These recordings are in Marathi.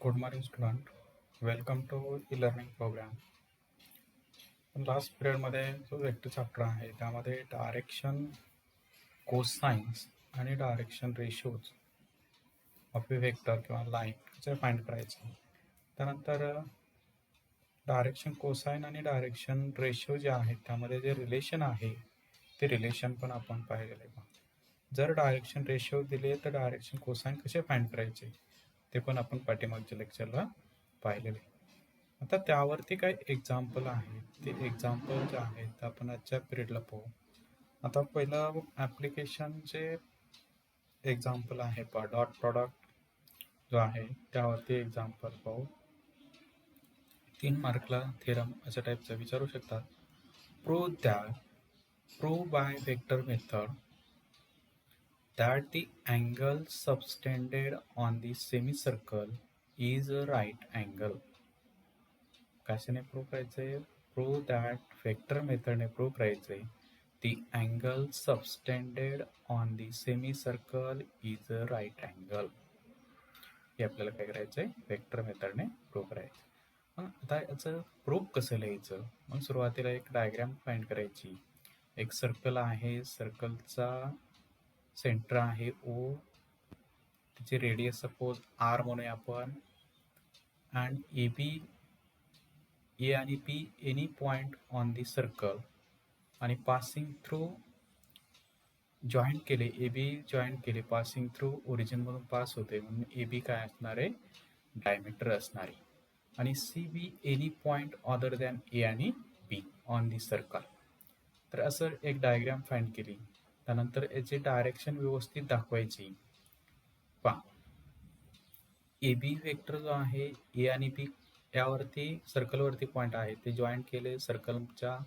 Good morning, student. Welcome to e-learning program. Last पिरियडमध्ये जो वेक्टर चॅप्टर आहे त्यामध्ये डायरेक्शन कोसाइन्स आणि direction ratios of A vector किंवा लाईन कसे फाइंड करायचे. त्यानंतर डायरेक्शन कोसाइन आणि डायरेक्शन रेशो जे आहेत त्यामध्ये जे रिलेशन आहे ते रिलेशन पण आपण पाहिलेले आहे. जर डायरेक्शन रेशो दिले तर डायरेक्शन कोसाइन कसे फाइंड करायचे ते पण आपण पाठीमागच्या लेक्चरला पाहिलेले. आता त्यावरती काही एक्झाम्पल आहेत, ते एक्झाम्पल जे आहेत ते आपण आजच्या पिरियडला पाहू. आता पहिलं ॲप्लिकेशनचे एक्झाम्पल आहे डॉट प्रॉडक्ट जो आहे त्यावरती एक्झाम्पल पाहू. 3 मार्कला थेरम अशा टाईपचं विचारू शकतात. Prove by vector method that the angle subtended on the semicircle is a right angle. कशाने प्रूव्ह करायचंय? प्रूव्ह दॅट वेक्टर मेथडने प्रूव्ह करायचंय the angle subtended on the semicircle is a right angle. हे आपल्याला काय करायचंय? वेक्टर मेथडने प्रूव्ह करायचं. मग आता याचं प्रूव्ह कसं लिहायचं? मग सुरुवातीला एक डायग्राम फाइंड करायची. एक सर्कल आहे, सर्कलचा सेंटर आहे ओ, त्याची रेडियस सपोज आर म्हणूया आपण, अँड ए आणि बी any point on the circle आणि पासिंग थ्रू जॉईंट केले, ए बी जॉईंट केले, पासिंग थ्रू ओरिजिनमधून पास होते म्हणून ए बी काय असणार आहे? डायमीटर असणार आहे. आणि C B any point other than A आणि बी ऑन दी सर्कल. तर असं एक डायग्राम फाइंड केली. त्यानंतर याची डायरेक्शन व्यवस्थित दाखवायची. पहा, ए बी वेक्टर जो आहे ए आणि बी यावरती सर्कलवरती पॉईंट आहे, ते जॉईंट केले, सर्कलच्या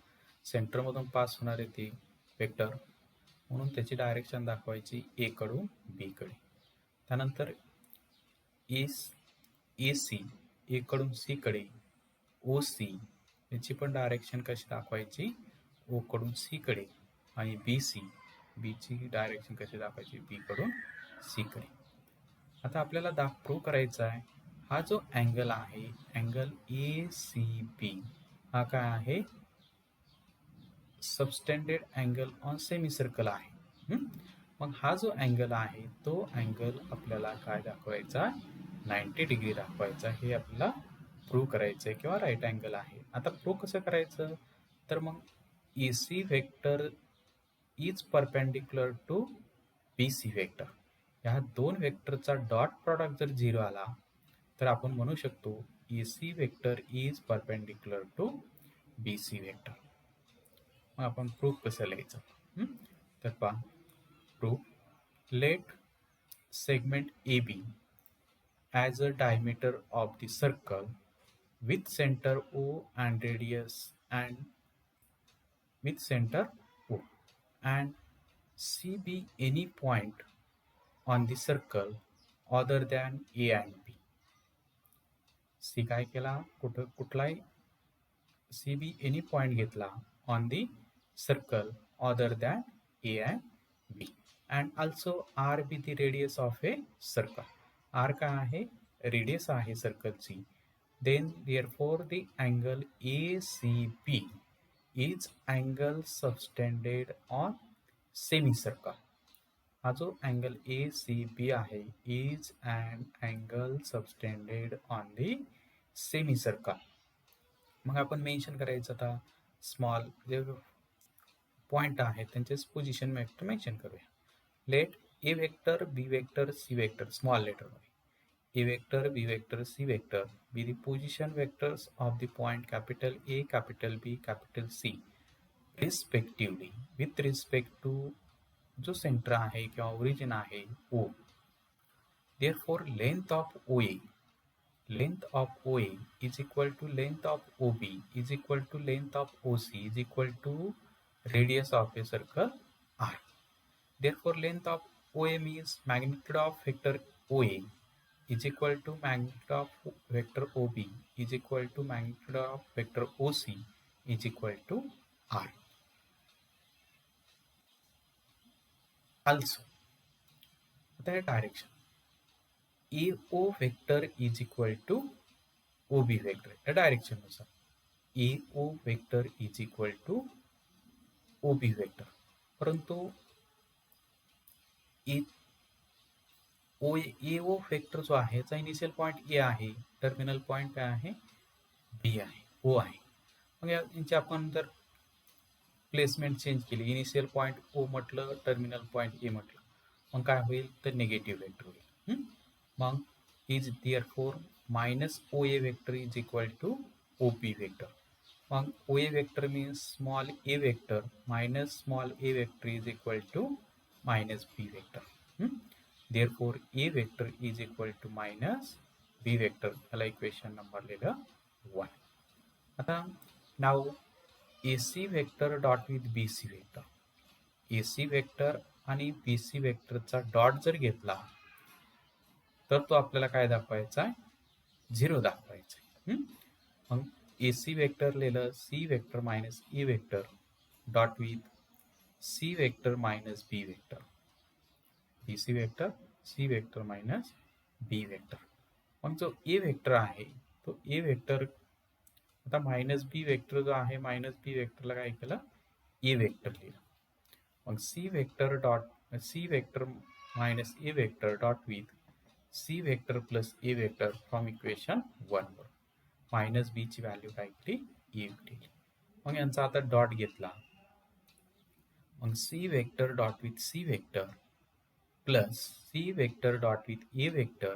सेंटरमधून पास होणारे ते वेक्टर म्हणून त्याची डायरेक्शन दाखवायची ए कडून बी कडे. त्यानंतर ए सी ए कडून सी कडे, ओ सी याची पण डायरेक्शन कशी दाखवायची? ओ कडून सी कडे. आणि बी सी बीची डायरेक्शन कशी दाखवायची? बी कडून सी कडे. आता आपल्याला प्रूव्ह करायचा आहे हा जो अँगल आहे, अँगल ए सी बी हा काय आहे? Subtended angle on semi circle आहे. मग हा जो अँगल आहे तो अँगल आपल्याला काय दाखवायचा? 90 डिग्री दाखवायचा. हे आपल्याला प्रूव्ह करायचं आहे किंवा राईट अँगल आहे. आता प्रूव्ह कसं करायचं? तर मग A C vector is perpendicular to B C vector. ह्या दोन वेक्टरचा डॉट प्रॉडक्ट जर 0 आला तर आपण म्हणू शकतो A C vector is perpendicular to B C vector. मग आपण प्रूफ कसं लिहायचं? तर पहा, proof let segment A B as a diameter of the circle with center O and radius and with center O and C be any point on the circle other than A and B. C काय केला? कुठलाही C be any point घेतला on the circle other than A and B and also R be the radius of a circle. R काय आहे? रेडियस आहे सर्कलची. Then therefore the angle ACB is angle subtended on semicircle. हा जो अँगल ACB आहे is an angle subtended on the semicircle. मग आपण मेन्शन करायचं आता स्मॉल जे पॉइंट आहेत त्यांचे पोझिशन वेक्टर मेन्शन करूया. Let A vector B vector C vector small लेटरमध्ये A vector, B vector, C vector be the position vectors of the point capital A, capital B, capital C respectively with respect to जो सेंटर आहे किंवा ओरिजिन आहे O. Therefore length of OA is equal to length of OB is equal to length of OC is equal to radius of a circle R. Therefore length of OA means magnitude of vector OA is equal to magnitude of vector OB is equal to magnitude of vector OC is equal to R. Also, the direction. AO vector is equal to OB vector या डायरेक्शन नुसार AO vector is equal to OB vector, परंतु AO वेक्टर जो आहे याचा इनिशियल पॉईंट ए आहे, टर्मिनल पॉईंट काय आहे बी आहे, ओ आहे. मग यांची आपण जर प्लेसमेंट चेंज केली, इनिशियल पॉईंट ओ म्हटलं, टर्मिनल पॉईंट ए म्हटलं, मग काय होईल तर निगेटिव्ह वेक्टर होईल. मग is therefore minus O A vector is equal to O P vector. मग O A vector means small A vector minus small A vector is equal to minus B vector. Therefore A vector is equal to minus B vector. याला इक्वेशन नंबर लिहिलं 1. आता नाव AC vector dot with BC vector. AC vector आणि BC वेक्टरचा डॉट जर घेतला तर तो आपल्याला काय दाखवायचा आहे, 0 दाखवायचा आहे. मग AC वेक्टर लिहिलं C vector minus E vector dot with C vector minus B vector. BC vector C vector minus B vector. मग जो A वेक्टर आहे तो A वेक्टर, आता मायनस बी वेक्टर जो आहे मायनस बी वेक्टरला काय केलं ए वेक्टर लिहिलं. मग C vector minus A vector dot with C vector plus A vector from equation 1 वर मायनस बी ची व्हॅल्यू काय केली ए केली. मग यांचा आता डॉट घेतला, मग C vector dot with C vector plus C vector dot with A vector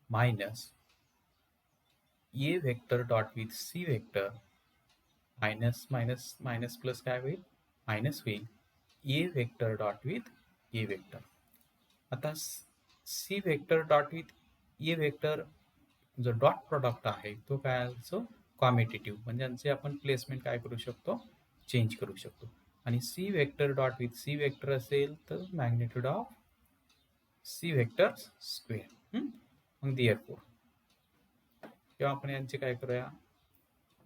minus A vector dot with C vector minus minus minus plus काय होईल मायनस होईल A vector dot with A vector. आता C vector dot with A vector जो डॉट प्रोडक्ट आहे तो काय असतो कॉम्युटेटिव्ह, म्हणजे यांचे आपण प्लेसमेंट काय करू शकतो चेंज करू शकतो. आणि C vector dot with C vector असेल तर magnitude of C vector square. मग देअरफॉर किंवा आपण यांचे काय करूया,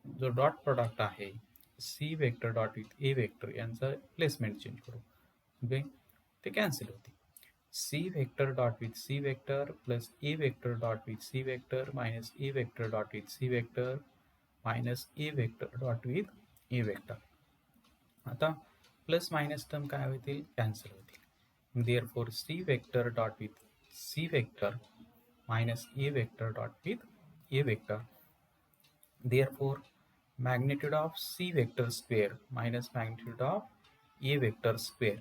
जो डॉट प्रोडक्ट आहे C vector dot with A vector यांचं प्लेसमेंट चेंज करू. ओके, ते कॅन्सल होते. C vector dot with C vector plus A vector dot with C vector minus A vector dot with C vector minus A vector dot with A vector. आता प्लस मायनस टर्म काय होतील कॅन्सल होतील. Therefore C vector dot with C vector minus A vector dot with A vector. Therefore, magnitude of C vector square minus magnitude of A vector square.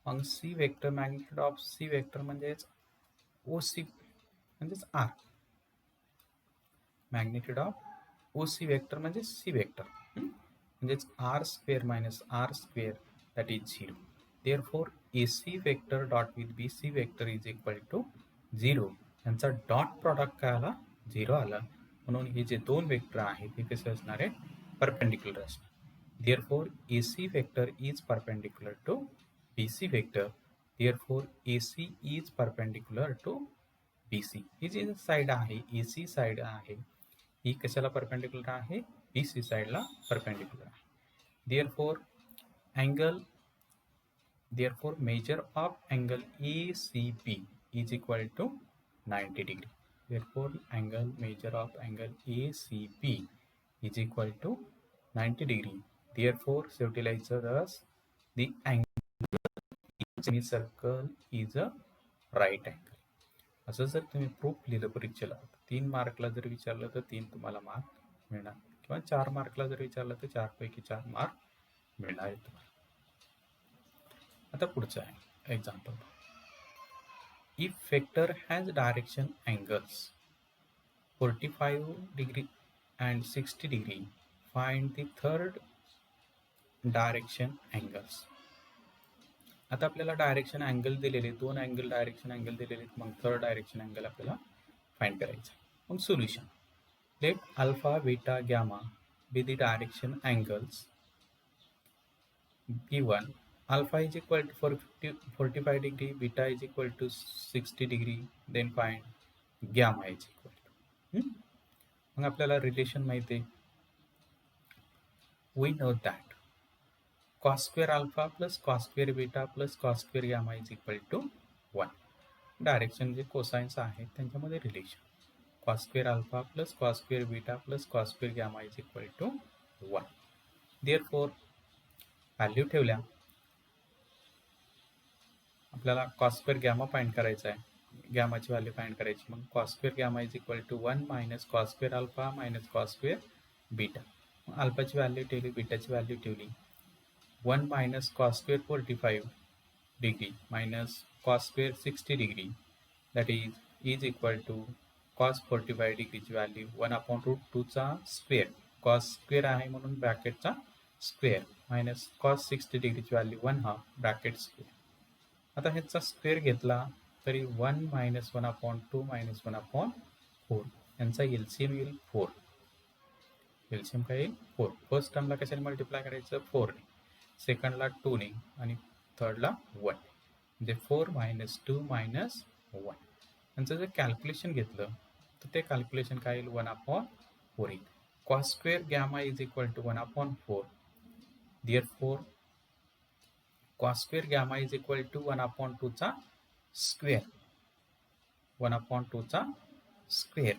मग C vector magnitude of C vector म्हणजेच OC म्हणजेच R. magnitude of OC vector म्हणजे C vector म्हणजेच R square minus R square that is 0. Therefore, AC vector dot with BC vector is equal to 0. यांचा डॉट प्रॉडक्ट काय आला 0 आला. म्हणून हे जे दोन वेक्टर आहेत ते कसे असणार आहे परपेंडिक्युलर असणार. Therefore AC vector is perpendicular to BC vector. Therefore AC is perpendicular to BC. ही जी साइड आहे AC साइड आहे ही कशाला परपेंडिक्युलर आहे BC साइडला परपेंडिक्युलर आहे. Therefore measure of angle ACB is equal to 90 degree. Therefore, measure of angle ACB is equal to 90 degree. Therefore, शेवटी लिहायचं thus the angle in semicircle is a right angle. असं जर तुम्ही प्रूफ लिहिलं परीक्षेला 3 मार्कला जर विचारलं तर 3 तुम्हाला मार्क मिळणार, किंवा 4 मार्कला जर विचारलं तर 4 पैकी 4 मार्क मिळणार आहे तुम्हाला. आता पुढचं आहे example. If vector has direction angles 45 degree and 60 degree, find the third direction angles. आता आपल्याला डायरेक्शन अँगल दिलेले, दोन अँगल डायरेक्शन अँगल दिलेले, मग थर्ड डायरेक्शन अँगल आपल्याला फाइंड करायचं. मग solution, let alpha beta gamma be the direction angles B1. Alpha is equal to 45 degree, beta is equal to 60 degree, then find gamma is equal to. मग आपल्याला रिलेशन माहिती आहे. We know that cos square alpha plus cos square beta plus cos square gamma is equal to 1. Direction जे कोसाइन्स आहेत त्यांच्यामध्ये relation cos square alpha plus cos square beta plus cos square gamma is equal to 1. Therefore value ठेवल्या आपल्याला कॉस स्क्वेअर गॅमा फाइंड करायचा आहे, गॅमाची व्हॅल्यू फाइंड करायची. मग cos square gamma is equal to 1 minus cos square alpha minus cos square beta. मग अल्फाची व्हॅल्यू ठेवली, बीटाची व्हॅल्यू ठेवली. 1 minus cos square 45 degree minus cos square 60 degree that is equal to cos 45 डिग्रीची व्हॅल्यू 1/√2चा स्क्वेअर, कॉस स्क्वेअर आहे म्हणून ब्रॅकेटचा स्क्वेअर, मायनस कॉस 60 डिग्रीची व्हॅल्यू 1/2 ब्रॅकेट स्क्वेअर. आता ह्याचा स्क्वेअर घेतला तरी 1 मायनस 1/2 मायनस 1/4 यांचा एलसीएम येईल 4. एलसीएम काय येईल 4. फर्स्ट टर्मला कशाने मल्टिप्लाय करायचं 4 ने, सेकंडला 2 ने आणि थर्डला 1. म्हणजे 4 मायनस 2 मायनस 1. यांचं जर कॅल्क्युलेशन घेतलं तर ते कॅल्क्युलेशन काय येईल 1/4 येईल. Cos square gamma is equal to 1/4. Therefore cos square gamma is equal to 1/2चा स्क्वेअर, 1/2चा स्क्वेअर.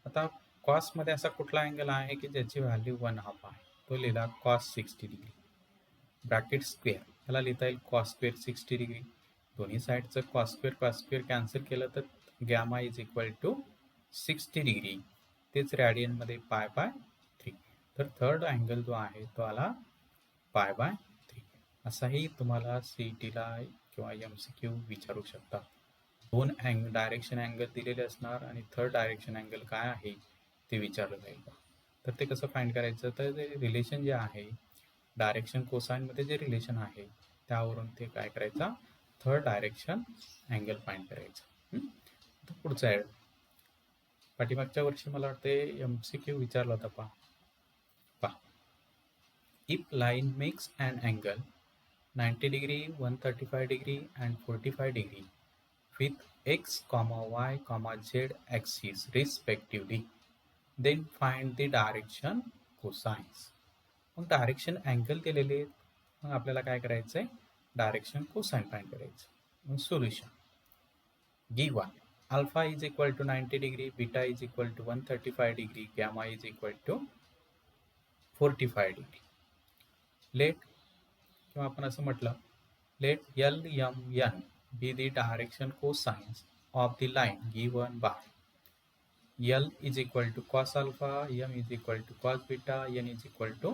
आता कॉसमध्ये असा कुठला अँगल आहे की ज्याची व्हॅल्यू 1/2 आहे, तो लिहिला कॉस 60 डिग्री ब्रॅकेट स्क्वेअर. त्याला लिहिता येईल कॉस स्क्वेअर 60 डिग्री. दोन्ही साईडचं कॉस स्क्वेअर कॅन्सल केलं तर gamma is equal to 60 degree, तेच रॅडियनमध्ये π/3. तर थर्ड अँगल जो आहे तो आला π/3. असाही तुम्हाला CETला किंवा MCQ विचारू शकतात. 2 डायरेक्शन अँगल दिलेले असणार आणि थर्ड डायरेक्शन अँगल काय आहे ते विचारलं जाईल. तर ते कसं फाइंड करायचं, तर ते रिलेशन जे आहे डायरेक्शन कोसाइनमध्ये जे रिलेशन आहे त्यावरून ते काय करायचं, थर्ड डायरेक्शन अँगल फाइंड करायचं. तर पुढचा आहे, पाठीमागच्या वर्षी मला वाटते MCQ विचारला होता. पहा, if line makes an angle 90 degree 135 degree and 45 degree with x, y, z axis respectively, then find the direction cosines. मग डायरेक्शन अँगल दिलेले, मग आपल्याला काय करायचं आहे, डायरेक्शन कोसाइन फाइंड करायचं. मग solution given alpha is equal to 90 degree, beta is equal to 135 degree, gamma is equal to 45 degree. Let, किंवा आपण असं म्हटलं, let LMN be the direction cosines of the line given by L is equal to cos alpha, M is equal to cos beta, N is equal to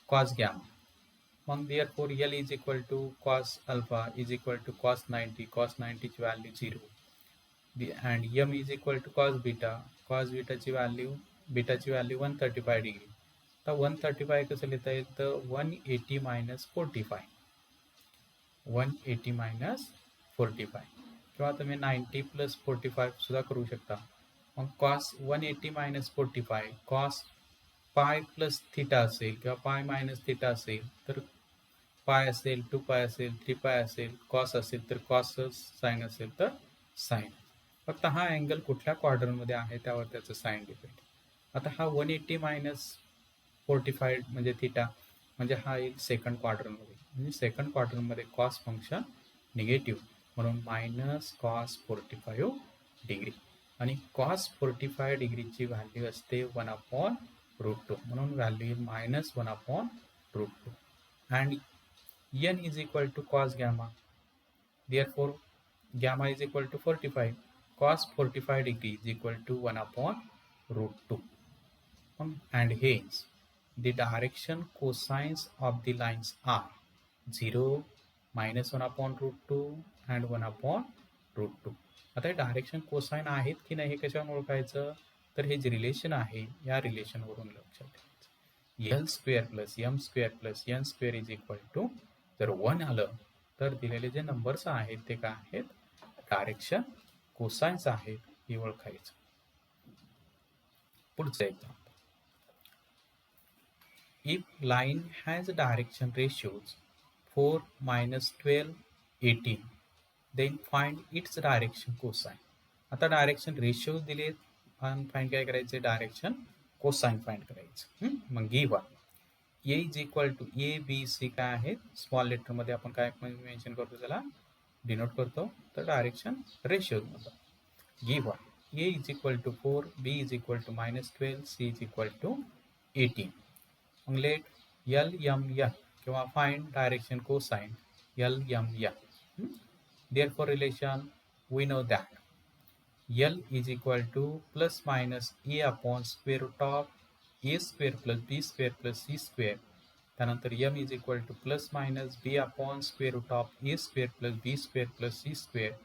cos gamma. Therefore L is equal to cos alpha is equal to cos 90, cos 90 ची value 0, and M is equal to cos beta ची व्हॅल्यू, बीटाची व्हॅल्यू 135 डिग्री. आता 135 कसं लिहिता येईल, तर 180 मायनस 45, 180 मायनस 45, किंवा तुम्ही 90 प्लस 45 सुद्धा करू शकता. मग cos 180 minus 45 cos pi plus theta असेल किंवा पाय मायनस थिटा असेल तर पाय असेल, 2π असेल, 3π असेल, कॉस असेल तर कॉस, साईन असेल तर साईन. फक्त हा अँगल कुठल्या क्वाड्रंटमध्ये आहे त्यावर त्याचं साईन डिपेंड. आता हा 180 मायनस 45 म्हणजे थिटा, म्हणजे हा एक सेकंड क्वाड्रंटमध्ये, म्हणजे सेकंड क्वाड्रंटमध्ये कॉस फंक्शन निगेटिव्ह, म्हणून मायनस कॉस 45 डिग्री. आणि कॉस 45 डिग्रीची व्हॅल्यू असते 1/√2, म्हणून व्हॅल्यू येईल minus 1/√2. And N is equal to cos gamma, therefore gamma is equal to 45, cos 45 degree is equal to 1/√2. And hence the direction cosines of the lines are 0, minus 1/√2 and 1/√2. आता हे डायरेक्शन कोसाइन आहेत की नाही हे कशावरून ओळखायचं, तर हे जे रिलेशन आहे या रिलेशनवरून लक्षात ठेवायचं. L square plus M square plus N square is equal to, जर 1 आलं तर दिलेले जे नंबर्स आहेत ते काय आहेत, डायरेक्शन कोसाइन्स आहेत, हे ओळखायचं. पुढचं example, if line has direction ratios 4, -12, 18, then find its direction cosine. आता डायरेक्शन रेशिओज दिलेत आणि फाइंड काय करायचं, डायरेक्शन कोसाइन फाइंड करायचं. मग given A is equal to A, B, C काय आहे, स्मॉल लेटरमध्ये आपण काय मेन्शन करतो त्याला डिनोट करतो तर डायरेक्शन रेशियोजमधलं. Given A is equal to 4, B is equal to -12, C is equal to 18. मग लेट एल एम एन किंवा find direction cosine L M N. Therefore relation we know that L is equal to plus minus a upon square root of a square plus b square plus c square. त्यानंतर m is equal to plus minus b upon square root of a square plus b square plus c square.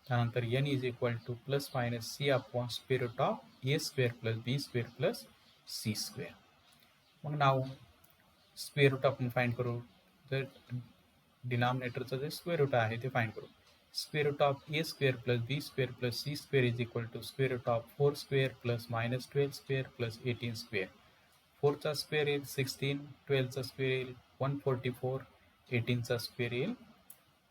त्यानंतर n is equal to plus minus c upon square root of a square plus b square plus c square. मग नाव स्क्वेअर रूट आपण फाइंड करू. तर डिनॉमिनेटरचं जे स्क्वेअर रूट आहे ते फाइंड करू. Square root of A square plus B square plus C square is equal to square root of 4 square plus -12 square plus 18 square. 4चा स्क्वेअर येईल 16, 12चा स्क्वेअर येईल 144, 18चा स्क्वेअर येईल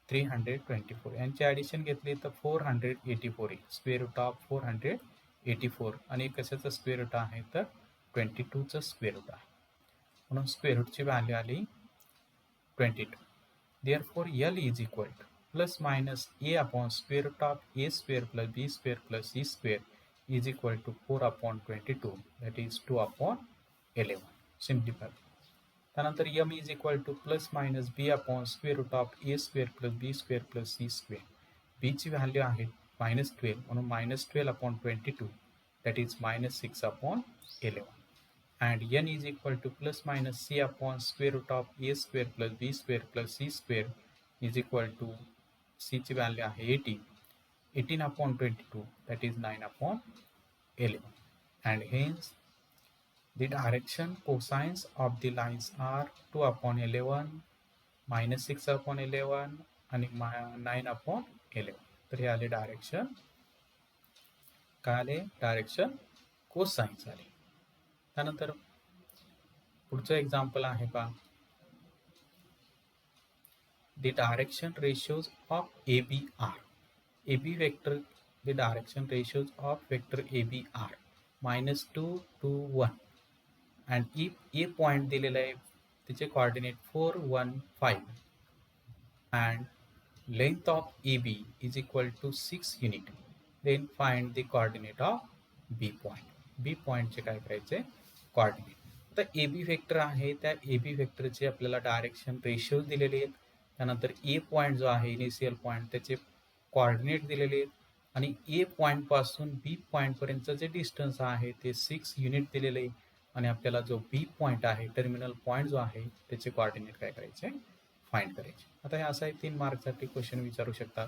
324. यांची ॲडिशन घेतली तर 484 येईल. स्क्वेअर रूट ऑफ 484 आणि कशाचा स्क्वेअर रूट आहे तर 22चा स्क्वेअर रूट आहे. म्हणून स्क्वेअर रूटची व्हॅल्यू आली 22. Therefore L is equal to plus minus a upon square root of a square plus b square plus c square is equal to 4 upon 22, that is 2 upon 11. Simplify. त्यानंतर m is equal to plus minus b upon square root of a square plus b square plus c square. b ची व्हॅल्यू आहे -12 म्हणून -12 upon 22, that is -6 upon 11. And n is equal to plus minus c upon square root of a square plus b square plus c square is equal to c ची व्हॅल्यू आहे 18 upon 22, that is 9 upon 11. And hence the direction cosines of the lines are 2 upon 11, -6 upon 11 आणि 9 upon 11. तर हे आले डायरेक्शन. काय आले? डायरेक्शन कोसाइन्स आले. त्यानंतर पुढचं एक्झाम्पल आहे का, the direction ratios of A B are. A B vector, the direction ratios of vector A B are -2 to 1. And if a point दिलेला आहे त्याचे coordinate 4, 1, 5 and length of A B is equal to 6 unit, then find the coordinate of B point. B पॉईंटचे काय करायचे कॉर्डिनेट. आता ए बी वेक्टर आहे त्या ए बी वेक्टरचे आपल्याला डायरेक्शन रेशिओज दिलेले आहेत. त्यानंतर ए पॉईंट जो आहे इनिशियल पॉईंट त्याचे कॉर्डिनेट दिलेले आहेत आणि ए पॉईंटपासून बी पॉईंटपर्यंतचं जे डिस्टन्स आहे ते 6 युनिट दिलेले आहे. आणि आपल्याला जो बी पॉईंट आहे टर्मिनल पॉईंट जो आहे त्याचे कॉर्डिनेट काय करायचे फाइंड करायचे. आता हे असं आहे 3 मार्कसाठी क्वेश्चन विचारू शकतात.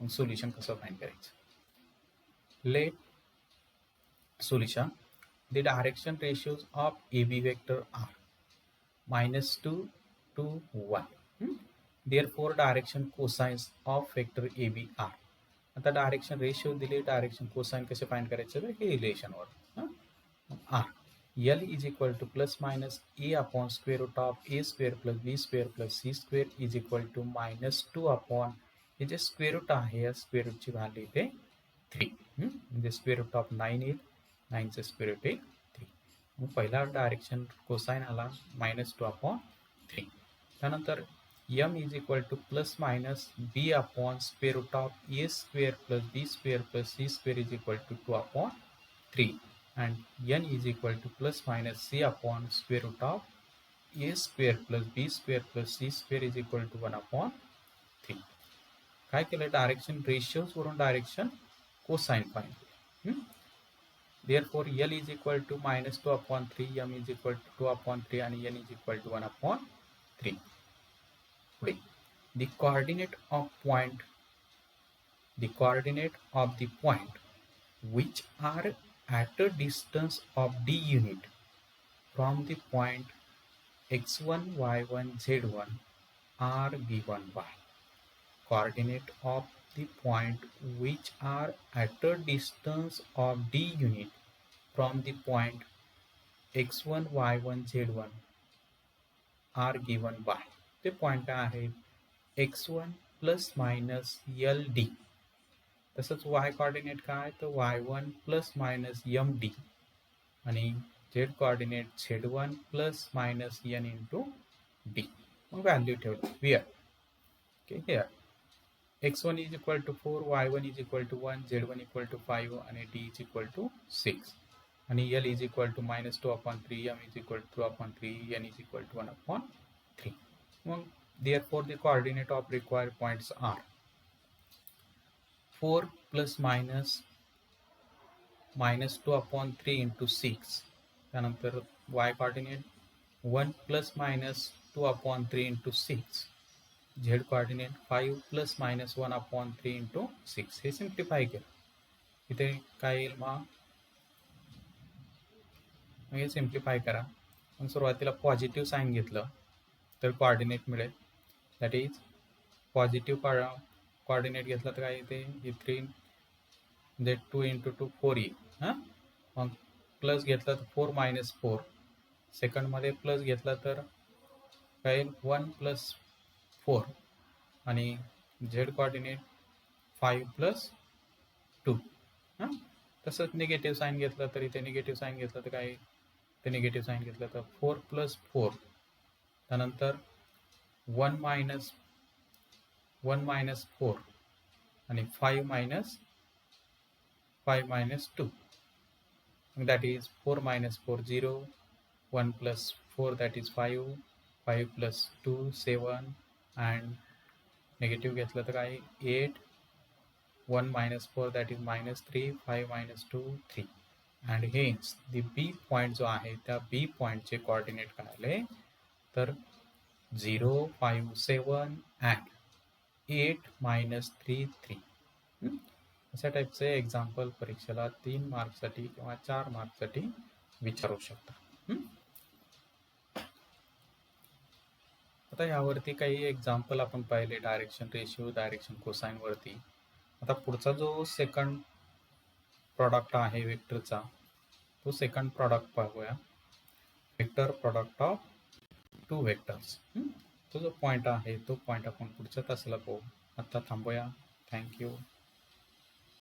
मग सोल्युशन कसं फाइंड करायचं. Let solution. The direction ratios of AB vector are -2 to 1. Therefore direction cosines of vector AB are. आता डायरेक्शन रेशियो दिले, डायरेक्शन कोसाइन कसे फाइंड करायचे तर हे रिलेशनवर. Are L is equal to plus minus a upon square root of a square plus b square plus c square is equal to -2 upon हे जे स्क्वेअर रूट आहे या स्क्वेअर रूटची व्हॅल्यू इथे 3. म्हणजे स्क्वेअर रूट ऑफ 9 येईल, 9चं स्क्वेअर रूट येईल 3. मग पहिला डायरेक्शन कोसाइन आला -2 upon 3. त्यानंतर m is equal to plus minus b upon square root of a square plus b square plus c square is equal to 2 upon 3. And n is equal to plus minus c upon square root of a square plus b square plus c square is equal to 1 upon 3. काय केलं डायरेक्शन रेशियोज वरून डायरेक्शन कोसाइन फाइंड केलं. Therefore L is equal to -2 upon 3, m is equal to 2 upon 3 आणि n is equal to 1 upon 3. पुढे the coordinate of the point which are at a distance of d unit from the point x1, y1, z1 are given by. Coordinate of the point which are at a distance of d unit from the point x1, y1, z1 are given by. ते पॉइंट आहे x1 प्लस मायनस LD. तसंच y कॉर्डिनेट काय तर y1 प्लस मायनस MD आणि z coordinate z1 plus minus n into D. मग व्हॅल्यू ठेवली where. Okay here x1 is equal to 4, y1 is equal to 1, z1 equal to 5 आणि d इज इक्वल टू 6 आणि l is equal to -2/3, m is equal to 2/3, n is equal to 1/3. मग therefore the coordinate of required points are 4 plus minus -2/3 into 6. त्यानंतर y coordinate 1 plus minus 2/3 into 6. z coordinate 5 plus minus 1/3 into 6. हे सिम्प्लिफाय केलं. इथे काय येईल मग हे सिम्प्लिफाय करा. मग सुरुवातीला पॉझिटिव्ह साईन घेतलं तर कोऑर्डिनेट मिळेल. दॅट इज पॉझिटिव्ह कोऑर्डिनेट घेतला तर काय येते, हे 3 म्हणजे 2 into 2 4 येईल. हां, मग प्लस घेतला तर 4 - 4. सेकंडमध्ये प्लस घेतला तर काय येईल 1 + 4 आणि झेड कोऑर्डिनेट 5 + 2. हां, तसंच निगेटिव्ह साईन घेतलं तर इथे निगेटिव्ह साईन घेतलं तर काय, ते निगेटिव्ह साईन घेतलं तर 4 + 4. त्यानंतर 1 - 4 आणि 5 - 2. That is 4 - 4 0, 1 + 4 that is 5, 5 + 2 7 and negative घेतलं तर काय 8, 1 - 4 that is -3, 5 - 2 3. and hence the B point जो आहे त्या B पॉइंटचे कोऑर्डिनेट काय आले तर 0 5 7 and 8 - 3 3. अशा टाईपचे एक्झाम्पल परीक्षेला 3 मार्कसाठी किंवा 4 मार्कसाठी विचारू शकता. आता यावरती काही एक्झाम्पल आपण पाहिले डायरेक्शन रेशिओ, डायरेक्शन कोसाइन वरती. आता पुढचा जो सेकंड प्रॉडक्ट आहे वेक्टरचा, तो सेकंड प्रॉडक्ट पाहूया. Vector product of 2 vectors. तो जो पॉईंट आहे तो पॉईंट आपण पुढच्या तासाला पाहू. आता थांबूया. थँक्यू.